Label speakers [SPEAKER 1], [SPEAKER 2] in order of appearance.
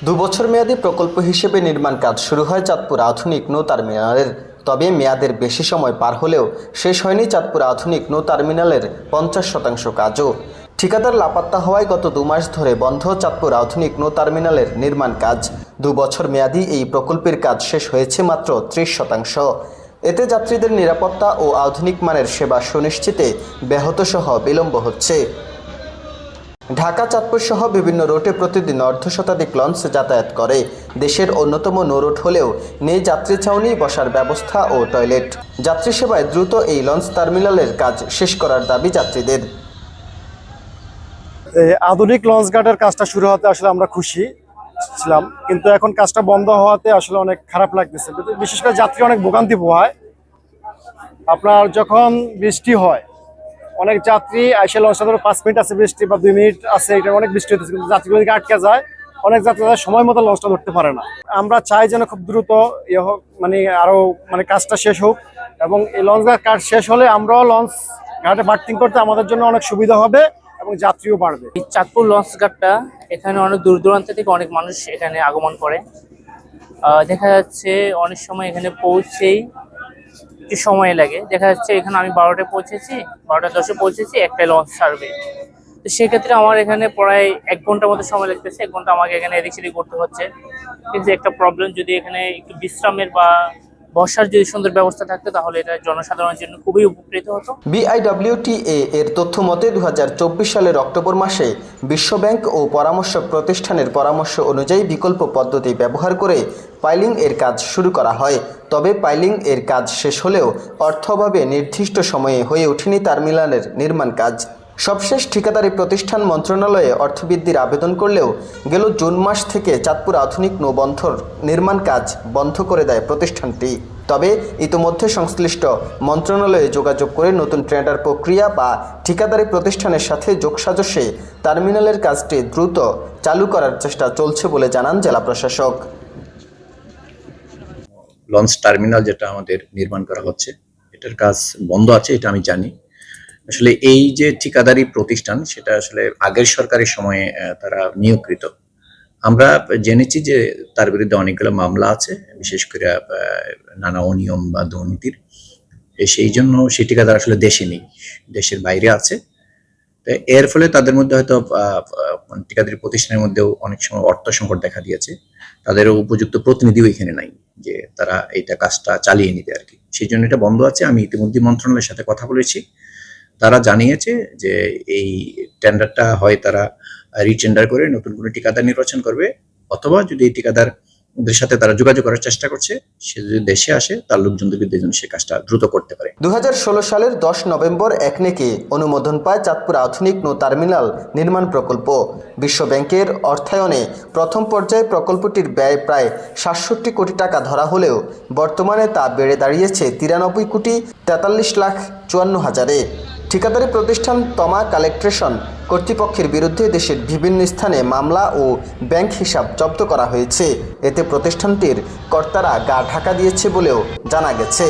[SPEAKER 1] দুবছর মেয়াদী প্রকল্প হিসেবে নির্মাণ কাজ শুরু হয় চাঁদপুর আধুনিক নৌ টার্মিনালের। তবে মেয়াদের বেশি সময় পার হলেও শেষ হয়নি চাঁদপুর আধুনিক নৌ টার্মিনালের 50% কাজও। ঠিকাদার লাপাত্তা হওয়ায় গত 2 মাস ধরে বন্ধ চাঁদপুর আধুনিক নৌ টার্মিনালের নির্মাণ কাজ। 2 বছর মেয়াদী এই প্রকল্পের কাজ শেষ হয়েছে মাত্র 30%। এতে যাত্রীদের নিরাপত্তা ও আধুনিক মানের সেবা সুনিশ্চিতে ব্যাহতসহ বিলম্ব হচ্ছে। ঢাকা চাঁদপুর সহ বিভিন্ন রুটে প্রতিদিন অর্ধশতাধিক লঞ্চ যাতায়াত করে। দেশের অন্যতম নৌরুট হলেও নেই যাত্রী ছাউনি, বসার ব্যবস্থা ও টয়লেট। যাত্রী সেবায় দ্রুত এই লঞ্চ টার্মিনালের কাজ শেষ করার দাবি যাত্রীদের।
[SPEAKER 2] আধুনিক লঞ্চ ঘাটের কাজটা শুরু হতে আসলে আমরা খুশি ছিলাম, কিন্তু এখন কাজটা বন্ধ হওয়াতে আসলে অনেক খারাপ লাগতেছে। বিশেষ করে যাত্রী অনেক ভোগান্তি পোহায়। আপনার যখন বৃষ্টি হয়, অনেক যাত্রী আইসে লঞ্চটা ধরো 5 মিনিট আছে বৃষ্টি বা 2 মিনিট আছে, এটা অনেক বৃষ্টি হতেছে, কিন্তু যাত্রীগুলো দিকে আটকে যায়। অনেক যাত্রী সময় মতো লঞ্চটা ধরতে পারে না। আমরা চাই যেন খুব দ্রুত ইয়ে হোক, আরো কাজটা শেষ হোক, এবং এই লঞ্চ ঘাট কাজ শেষ হলে আমরাও লঞ্চ ঘাটে বার্থিং করতে আমাদের জন্য অনেক সুবিধা হবে এবং যাত্রীও বাড়বে।
[SPEAKER 3] এই চাঁদপুর লঞ্চ ঘাটটা, এখানে অনেক দূর দূরান্ত থেকে অনেক মানুষ এখানে আগমন করে। দেখা যাচ্ছে অনেক সময় এখানে পৌঁছেই একটু সময় লাগে। দেখা যাচ্ছে এখানে আমি 12টায় পৌঁছেছি, 12টা 10-এ পৌঁছেছি, একটাই লঞ্চ ছাড়বে। তো সেক্ষেত্রে আমার এখানে প্রায় 1 ঘন্টার মতো সময় লাগতেছে। 1 ঘন্টা আমাকে এখানে এদিক সেদিক করতে হচ্ছে। কিন্তু একটা প্রবলেম, যদি এখানে একটু বিশ্রামের বা বসার যদি সুন্দর ব্যবস্থা থাকতো তাহলে এটা জনসাধারণের জন্য খুবই উপকৃত হতো।
[SPEAKER 1] BIWTA এর তথ্য মতে 2024 সালের অক্টোবর মাসে বিশ্বব্যাংক ও পরামর্শক প্রতিষ্ঠানের পরামর্শ অনুযায়ী বিকল্প পদ্ধতি ব্যবহার করে পাইলিং এর কাজ শুরু করা হয়। তবে পাইলিং এর কাজ শেষ হলেও অর্থ অভাবে নির্দিষ্ট সময়ে হয়ে ওঠেনি টার্মিনালের নির্মাণ কাজ। সবশেষ ঠিকাদারি প্রতিষ্ঠান মন্ত্রণালয়ে অর্থবৃদ্ধির আবেদন করলেও গেল জুন মাস থেকে চাঁদপুর আধুনিক নৌবন্দর নির্মাণ কাজ বন্ধ করে দেয় প্রতিষ্ঠানটি। তবে ইতোমধ্যে সংশ্লিষ্ট মন্ত্রণালয়ে যোগাযোগ করে নতুন টেন্ডার প্রক্রিয়া বা ঠিকাদারি প্রতিষ্ঠানের সাথে যোগসাজশে টার্মিনালের কাজটি দ্রুত চালু করার চেষ্টা চলছে বলে জানান জেলা প্রশাসক।
[SPEAKER 4] লঞ্চ টার্মিনাল যেটা আমাদের নির্মাণ করা হচ্ছে, এটার কাজ বন্ধ আছে, এটা আমি জানি। আসলে এই যে ঠিকাদারি প্রতিষ্ঠান, সেটা আসলে আগের সরকারের সময়ে তারা নিয়োগকৃত। আমরা জেনেছি যে তার বিরুদ্ধে অনেকগুলো মামলা আছে, বিশেষ করে নানা অনিয়ম বা দুর্নীতির। সেই জন্য সেই ঠিকাদার আসলে দেশে নেই, দেশের বাইরে আছে। এর ফলে তাদের মধ্যে হয়তো ঠিকাদারি প্রতিষ্ঠানের মধ্যেও অনেক সময় অর্থ সংকট দেখা দিয়েছে। তাদেরও উপযুক্ত প্রতিনিধিও এখানে নাই যে তারা এইটা কাজটা চালিয়ে নিতে আর কি। সেই জন্য এটা বন্ধ আছে। আমি ইতিমধ্যে মন্ত্রণালয়ের সাথে কথা বলেছি, তারা জানিয়েছে যে এই টেন্ডারটা হয় তারা রিটেন্ডার করে নতুন কোনো ঠিকাদার নির্বাচন করবে, অথবা যদি এই ঠিকাদারদের সাথে তারা যোগাযোগ করার চেষ্টা করছে, সে যদি দেশে আসে তার লোকজনদের যেন সে কাজটা দ্রুত করতে পারে।
[SPEAKER 1] 2016 সালের 10 নভেম্বর একনেকে অনুমোদন পায় চাঁদপুর আধুনিক নৌ টার্মিনাল নির্মাণ প্রকল্প। বিশ্বব্যাংকের অর্থায়নে প্রথম পর্যায়ে প্রকল্পটির ব্যয় প্রায় 67 কোটি টাকা ধরা হলেও বর্তমানে তা বেড়ে দাঁড়িয়েছে 93 কোটি 43 লাখ 54 হাজারে। ঠিকাদারি প্রতিষ্ঠান তমা কালেকট্রেশন কর্তৃপক্ষের বিরুদ্ধে দেশের বিভিন্ন স্থানে মামলা ও ব্যাংক হিসাব জব্দ করা হয়েছে। এতে প্রতিষ্ঠানটির কর্তারা গা ঢাকা দিয়েছে বলেও জানা গেছে।